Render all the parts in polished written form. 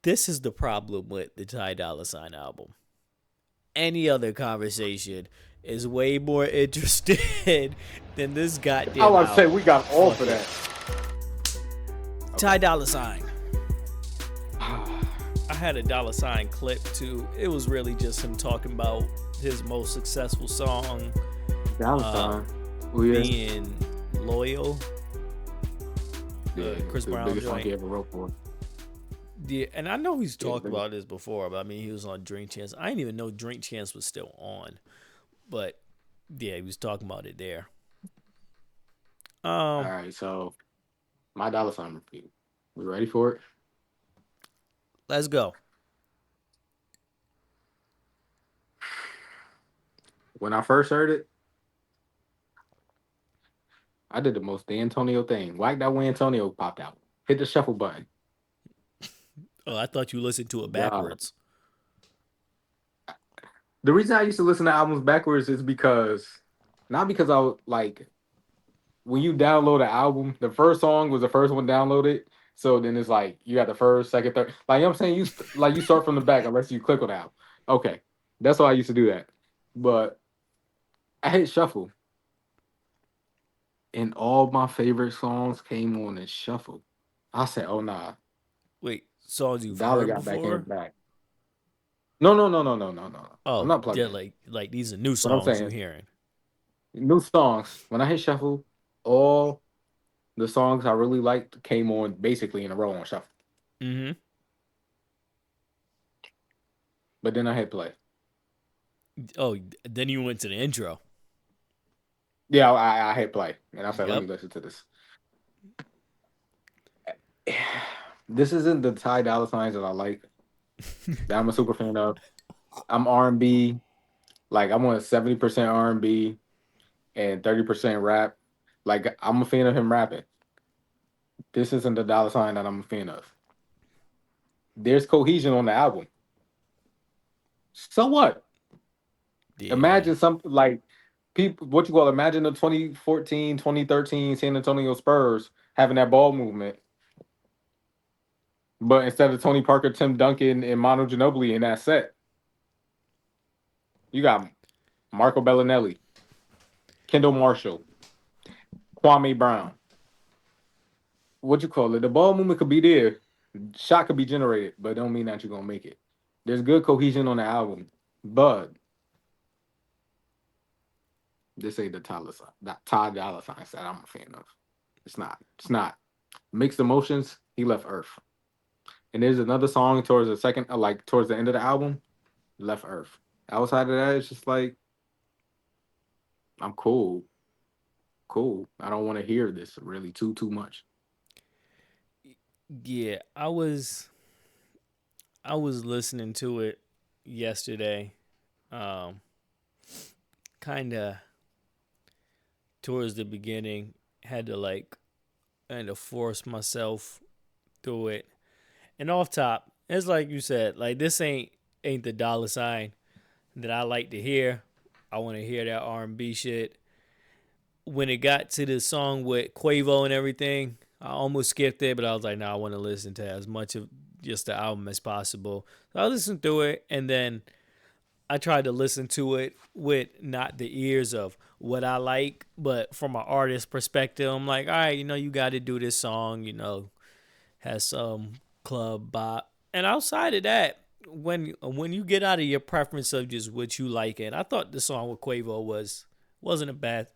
This is the problem with the Ty Dolla Sign album. Any other conversation is way more interested than this I goddamn want to say we album. got all Fuck for it. that. Ty Okay. Dolla Sign. I had a dollar sign clip too. It was really just him talking about his most successful song, Dollar uh, sign. Oh yeah. being loyal. Yeah, Chris the Brown biggest song joint. he ever wrote for. Yeah, and I know he's Yeah, the talked biggest. about this before, but I mean, he was on Drink Chance. I didn't even know Drink Chance was still on, but yeah, he was talking about it there. All Um, right, so my dollar sign review. We ready for it? let's go. When I first heard it, I did the most D'Antonio thing. Whack that way Antonio popped out. Hit the shuffle button. Oh, I thought you listened to it God. backwards. The reason I used to listen to albums backwards is because not because I was like when you download an album, the first song was the first one downloaded. So then it's like you got the first, second, third. Like you know what I'm saying, like you start from the back unless you click on the album. Okay, that's why I used to do that. But I hit shuffle, and all my favorite songs came on in shuffle. I said, "Oh nah, Wait, songs you've Dollar heard got back in his before? back." No, no, no, no, no, no, no. I'm Oh, not yeah, plugging in. like these are new What I'm songs you saying, hearing. new songs. When I hit shuffle, all the songs I really liked came on basically in a row on shuffle. Mm-hmm. But then I hit play. Oh, then you went to the intro. Yeah, I hit play, and I said, "Let me Yep. listen to this." This isn't the Ty Dolla Signs that I like. That I'm a super fan of. I'm R&B. Like I'm on 70% R&B and 30% rap. Like I'm a fan of him rapping. This isn't the Dollar Sign that I'm a fan of. There's cohesion on the album. So what? Yeah. Imagine something like people. What you call? Imagine the 2014, 2013 San Antonio Spurs having that ball movement. But instead of Tony Parker, Tim Duncan, and Manu Ginobili in that set, you got Marco Bellinelli, Kendall Marshall, Kwame Brown. What you call it? The ball movement could be there, shot could be generated, but don't mean that you're gonna make it. There's good cohesion on the album, but this ain't the Tyler sign, that Todd Dollar signs that I'm a fan of. It's not. It's not. Mixed emotions. He left Earth, and there's another song towards the second, like towards the end of the album, left Earth. Outside of that, it's just like I'm cool, cool. I don't want to hear this really too much. Yeah, I was listening to it yesterday. Um kind of towards the beginning had to like kind of force myself through it. And off top, it's like you said, like this ain't the dollar sign that I like to hear. I want to hear that R&B shit. When it got to the song with Quavo and everything, I almost skipped it, but I was like, no, I want to listen to as much of just the album as possible. So I listened through it, and then I tried to listen to it with not the ears of what I like, but from an artist perspective. I'm like, all right, you got to do this song, has some club bop. And outside of that, when you get out of your preference of just what you like, and I thought the song with Quavo wasn't a bad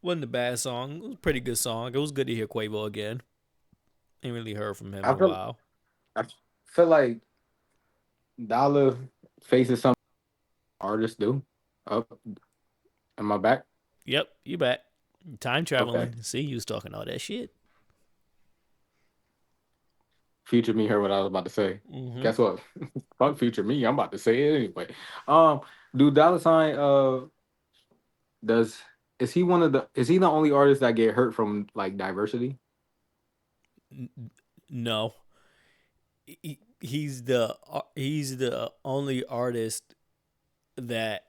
wasn't a bad song. It was a pretty good song. It was good to hear Quavo again. Ain't really heard from him in I a feel while. I feel like Dollar faces some artists do. Up, am I back? Yep, you back. Time Okay. traveling. See, you was talking all that shit. Future me heard what I was about to say. Mm-hmm. Guess what? Fuck future me. I'm about to say it anyway. Um, do Dollar Sign does is he one of the is he the only artist that get hurt from like diversity? No, he's the only artist that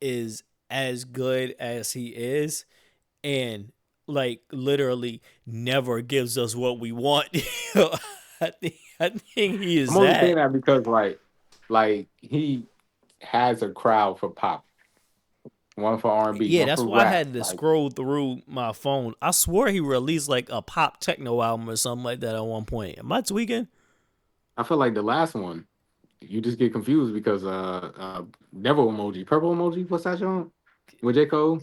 is as good as he is, and like literally never gives us what we want. I think I think he I'm is only saying that. that because like he has a crowd for pop, one for R&B, Yeah, one that's for why I rap. had to Like scroll through my phone. I swore he released like a pop techno album or something like that at one point. Am I tweaking? I feel like the last one, you just get confused because devil emoji, purple emoji, what's that song? With J. Cole?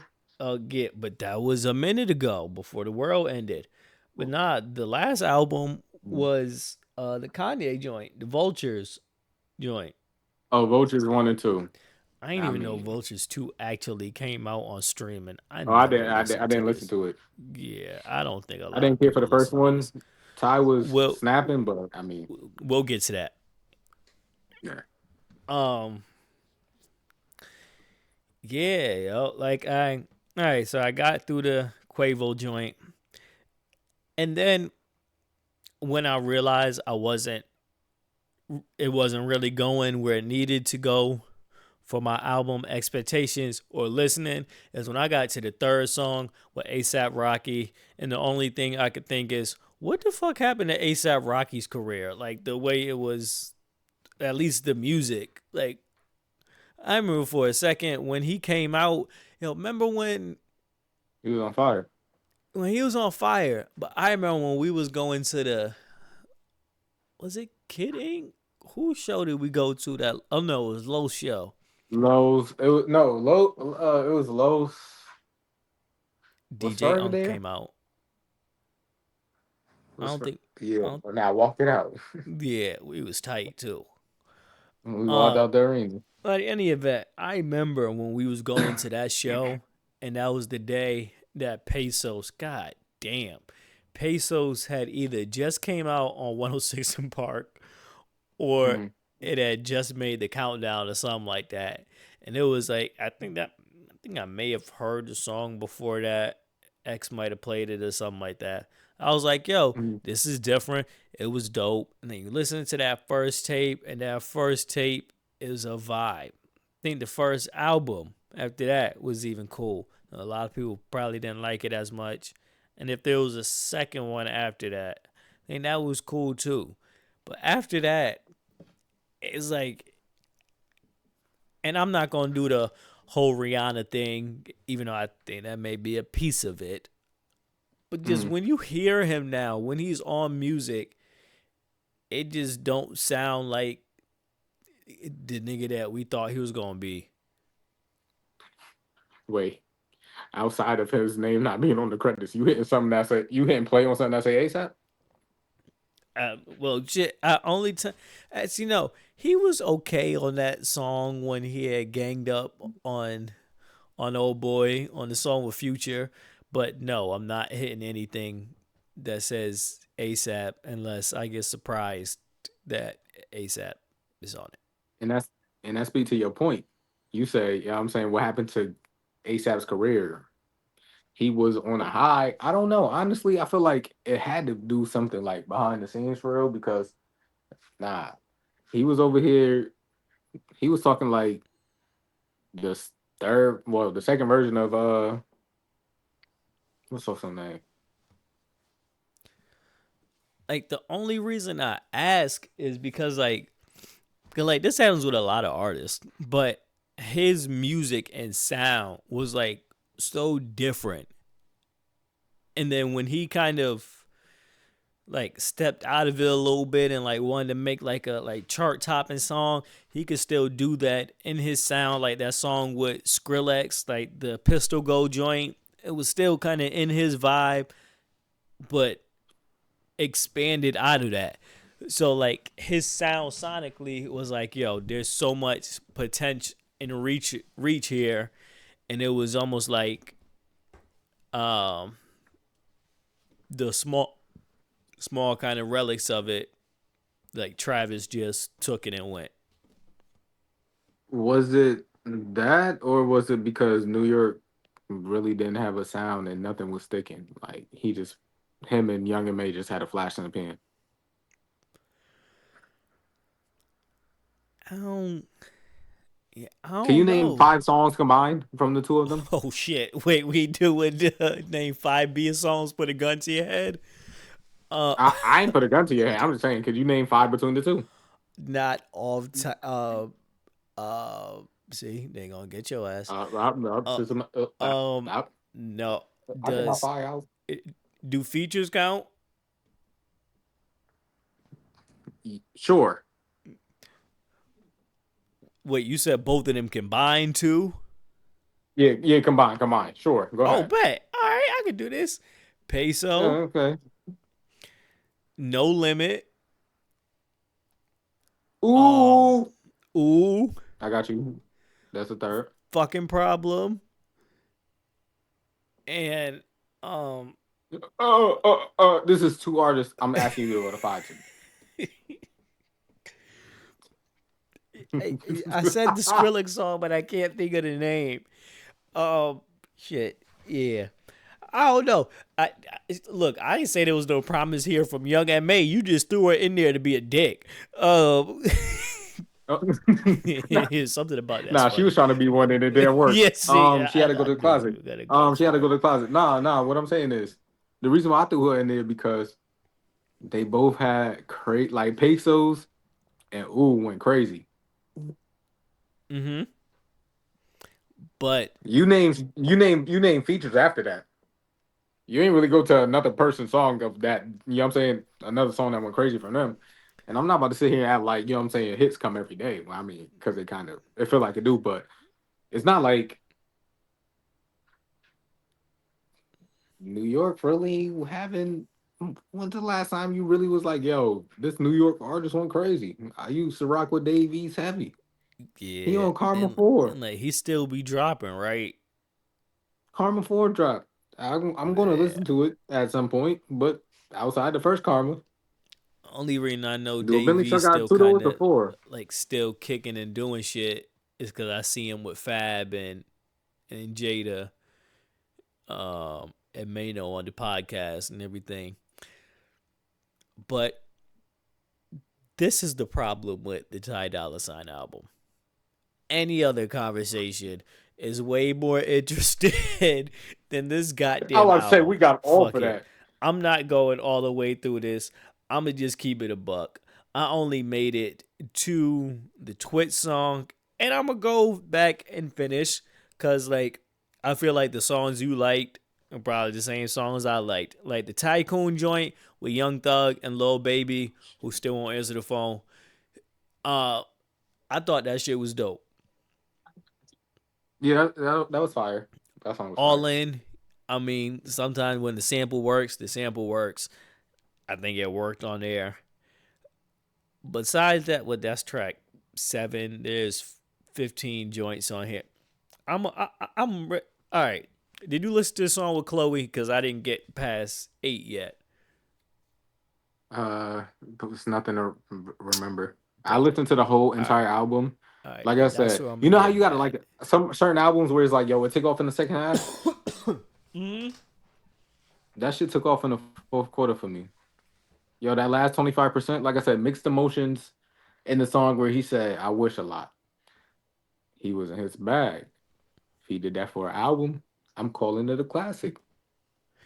Get, but that was a minute ago before the world ended. But nah, the last album was the Kanye joint, the Vultures joint. Oh, Vultures 1 and 2. I didn't I even know mean, Vultures 2 actually came out on streaming. I oh, I never didn't, I listened to didn't listen this. to it. Yeah, I don't think a I lot didn't of care for people the first listen to one. this. Ty was Well, snapping, but I mean, we'll get to that. yeah. Um, yeah, yo, like all right, so I got through the Quavo joint, and then when I realized it wasn't really going where it needed to go for my album expectations or listening, is when I got to the third song with ASAP Rocky, and the only thing I could think is, what the fuck happened to ASAP Rocky's career? Like the way it was, at least the music, like I remember for a second when he came out. Remember He was on fire. when he was on fire? But I remember when we was going to the, was it Kid Ink? Whose show did we go to? That, oh no, it was Low show. Lowe's. It was no low. It was Lowe's. Was DJ Starter Unk there? came out. I Was don't think. I yeah. don't, Now walk it out. yeah, we was tight too. We walked Uh, out the arena. but in any event, I remember when we was going to that show, and that was the day that Pesos. God damn, Pesos had either just came out on 106 in Park, or Mhm. it had just made the countdown or something like that. And it was like I think I may have heard the song before that. X might have played it or something like that. I was like, yo, Mhm. this is different. It was dope. And then you listen to that first tape, and that first tape is a vibe. I think the first album after that was even cool. A lot of people probably didn't like it as much. And if there was a second one after that, I think that was cool too. But after that, it's like, and I'm not gonna do the whole Rihanna thing, even though I think that may be a piece of it. But just Mhm. when you hear him now, when he's on music, it just don't sound like the nigga that we thought he was gonna be. Wait. Outside of his name not being on the credits, you hitting something that say you hitting play on something that say ASAP? Well, shit. I only as you know, he was okay on that song when he had ganged up on old boy on the song with Future, but no, I'm not hitting anything that says ASAP unless I get surprised that ASAP is on it. And that speak to your point. You say, yeah, I'm saying what happened to ASAP's career? He was on a high. I don't know. Honestly, I feel like it had to do something like behind the scenes for real because nah, he was over here. He was talking like the the second version of what's the song name? Like the only reason I ask is because like, 'cause, like this happens with a lot of artists, but his music and sound was like so different. And then when he kind of like stepped out of it a little bit and like wanted to make like a like chart topping song, he could still do that in his sound. Like that song with Skrillex, like the Pistol Go joint, it was still kind of in his vibe, but expanded out of that. So like his sound sonically was like, yo, there's so much potential and reach here, and it was almost like um the small kind of relics of it, like Travis just took it and went. Was it that, or was it because New York really didn't have a sound and nothing was sticking? Like him and Young and May just had a flash in the pan. I don't, yeah, I Can you don't name know. 5 songs combined from the two of them? Oh shit! Wait, we do it. Name 5 B songs. Put a gun to your head. Uh, I ain't put a gun to your head. I'm just saying, could you name five between the two? not all time. Uh, see, they gonna get your ass. Uh, System, um, no. I get my Does five out. it, do features count? Sure. Wait, you said both of them combined too? Yeah, yeah. Combine. Sure. Go Oh, ahead. bet. All right, I can do this. Peso, Okay. no limit. Um, Ooh, ooh, I got you. That's the third. fucking problem. And um, This is two artists. I'm asking you to go to five I, I to. said the Skrillex song, but I can't think of the name. Um, shit. Yeah. I don't know. Look. I didn't say there was no promise here from Young and May. You just threw her in there to be a dick. Oh. nah, Something about that's nah, she was funny. trying to be one and it didn't work. Yes, see, She had to go I to the knew you closet. were gonna go She had to for go to it. the closet. Nah. What I'm saying is, the reason why I threw her in there because they both had like pesos and ooh went crazy. Mm-hmm. But You name features after that. You ain't really go to another person's song of that. You know what I'm saying? Another song that went crazy from them. And I'm not about to sit here and act like, you know what I'm saying, hits come every day. Well, I mean, because it feel like it do, but it's not like New York really having. When's the last time you really was like, yo, this New York artist went crazy? I used to rock with Dave East heavy. He yeah, on Karma and 4. like he still be dropping, right? Karma 4 drop. I'm going to Yeah. listen to it at some point, but outside the first Karma, Only reason I know do a Dave Billy V Chuck got still two kind doors or of four? like still kicking and doing shit is because I see him with Fab and Jada, and Mano on the podcast and everything. But this is the problem with the Ty Dolla Sign album. Any other conversation is way more interested than this I goddamn want to say album. we got all for Fuck it. that. I'm not going all the way through this. I'm going to just keep it a buck. I only made it to the Twit song, and I'm going to go back and finish because, like, I feel like the songs you liked are probably the same songs I liked. Like the Tycoon joint with Young Thug and Lil Baby, who still won't answer the phone. Uh, I thought that shit was dope. Yeah, that was fire. That song was All fire. in. I mean, sometimes when the sample works, the sample works. I think it worked on there. Besides that, that's track 7. There's 15 joints on here. I'm all right. Did you listen to the song with Chloe? Because I didn't get past 8 yet. There was nothing to remember. I Bro, listened to the whole all entire right, album. all right. Like I That's said, where I'm you gonna know how you get gotta mad. like some certain albums where it's like, yo, it took off in the second half. Mm-hmm. That shit took off in the fourth quarter for me. Yo, that last 25%, like I said, mixed emotions in the song where he said, I wish a lot. He was in his bag. If he did that for an album, I'm calling it a classic.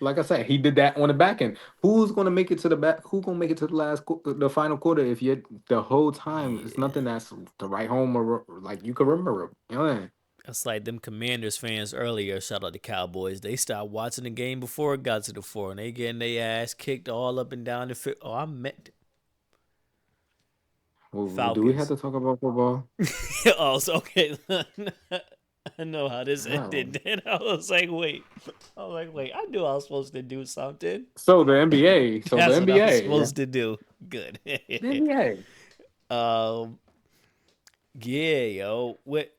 Like I said, he did that on the back end. Who's gonna make it to the back? Who gonna make it to the final quarter if you the whole time it's Yeah, nothing that's to write home or like you can remember. You know what I mean? that's like them Commanders fans earlier. Shout out to Cowboys. They stopped watching the game before it got to the four, and they getting their ass kicked all up and down the field. Oh, I meant Well, do we have Falcons. to talk about football? Oh, so okay. I know how this No. ended. Then I was like, wait. I was like, wait. I knew I was supposed to do something. So the NBA. So the That's what I was NBA. Yeah. supposed to do. Good. The NBA. um. Yeah, yo. What?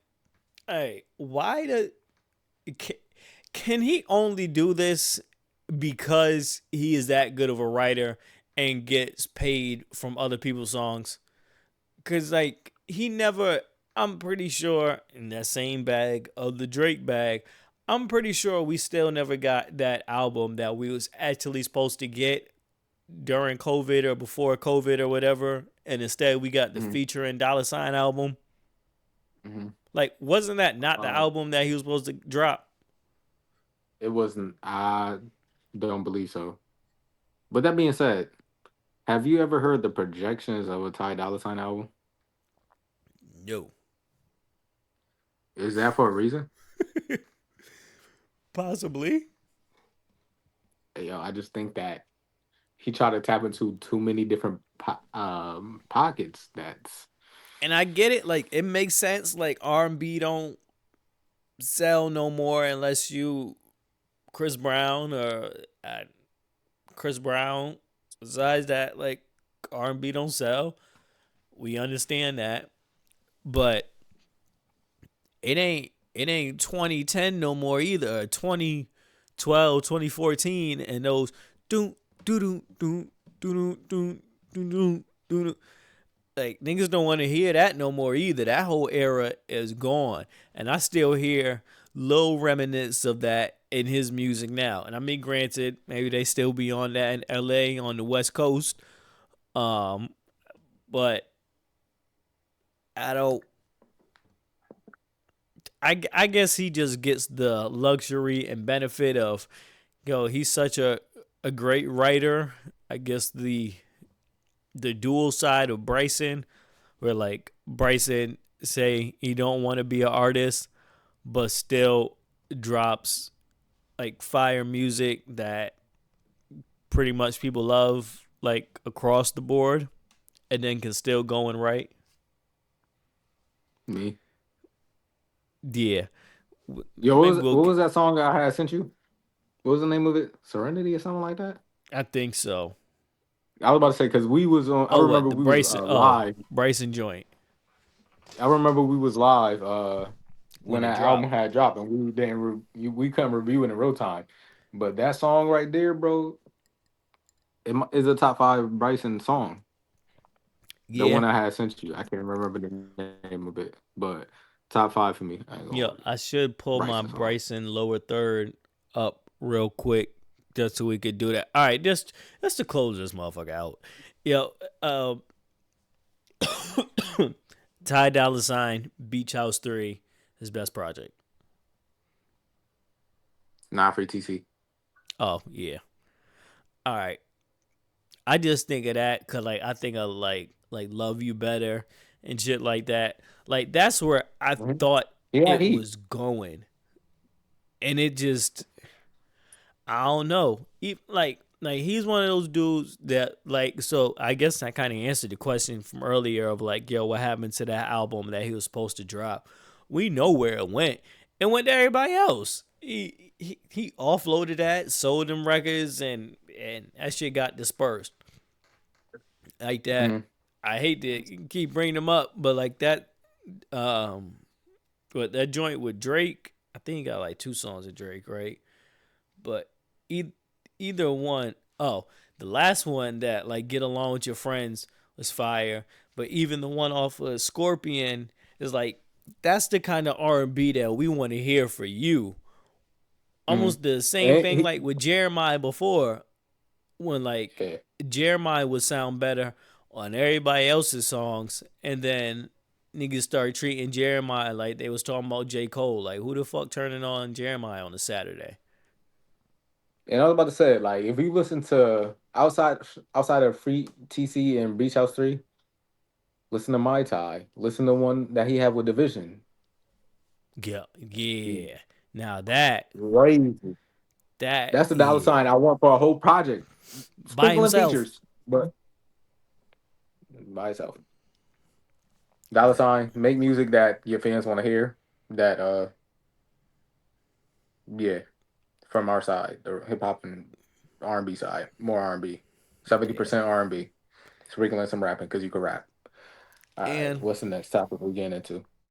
Hey, why the? Can, can he only do this because he is that good of a writer and gets paid from other people's songs? Cause like he never, I'm pretty sure in that same bag of the Drake bag, I'm pretty sure we still never got that album that we was actually supposed to get during COVID or before COVID or whatever, and instead we got the Mm-hmm. featuring Dollar Sign album. Mm-hmm. Like, wasn't that not the Uh, album that he was supposed to drop? it wasn't. I don't believe so. With that being said, have you ever heard the projections of a Ty Dolla Sign album? No. Is that for a reason? Possibly. Yo, I just think that he tried to tap into too many different pockets. That's And I get it, like it makes sense. Like R&B don't sell no more unless you Chris Brown or uh, Chris Brown. Besides that, like R&B don't sell. We understand that, but it ain't 2010 no more either. 2012, 2014, and those do do do do do do do do like niggas don't want to hear that no more either. That whole era is gone, and I still hear little remnants of that in his music now. And I mean, granted, maybe they still be on that in L.A. on the West Coast, um, but I don't. I guess he just gets the luxury and benefit of, he's such a great writer. I guess the dual side of Bryson, where like Bryson say he don't want to be an artist, but still drops like fire music that pretty much people love like across the board, and then can still go and write. me. Yeah, Yo, maybe we'll. what was that song I had sent you? What was the name of it? Serenity or something like that? I think so. I was about to say because we was on. I Oh, what remember the we was Bryson? Oh, live. Bryson joint I remember we was live when when it that album dropped. had dropped, and we didn't we couldn't review it in real time. But that song right there, bro, is a top five Bryson song. The Yeah, one I had sent you, I can't remember the name of it, but top five for me. I ain't gonna yeah. hold you. I should pull my Bryson song. Bryson lower third up real quick just so we could do that. All right, just to close this motherfucker out. Yo, Ty Dolla Sign, Beach House 3, his best project. Not for TC. Oh, yeah. All right. I just think of that because, like, I think of, like Love You Better and shit like that. Like, that's where I Mhm. thought Yeah, it he was going. And it just, I don't know. Like he's one of those dudes that like. So I guess I kind of answered the question from earlier of like, yo, what happened to that album that he was supposed to drop? We know where it went. It went to everybody else. He offloaded that, sold them records, and that shit got dispersed like that. Mhm. I hate to keep bringing them up, but like that, um, but that joint with Drake, I think he got like two songs with Drake, right? But e- either one, oh, the last one that like Get Along with Your Friends was fire, but even the one off of Scorpion is like that's the kind of R&B that we want to hear for you. Mhm. Almost the same And thing like with Jeremiah before, when like yeah. Jeremiah would sound better on everybody else's songs, and then niggas started treating Jeremiah like they was talking about J. Cole. Like who the fuck turning on Jeremiah on a Saturday? And I was about to say, like, if you listen to outside of Free TC and Beach House 3, listen to My Tai. Listen to one that he had with Division. Yeah, yeah. Now that Crazy. that That's the dollar yeah, sign I want for a whole project. by Sprinkling himself. features, but by itself. Dollar sign, make music that your fans want to hear. That yeah, from our side, the hip hop and R&B side, more R&B. Yeah, 70% R&B. Sprinkling some rapping because you can rap. All right, and what's the next topic we getting into?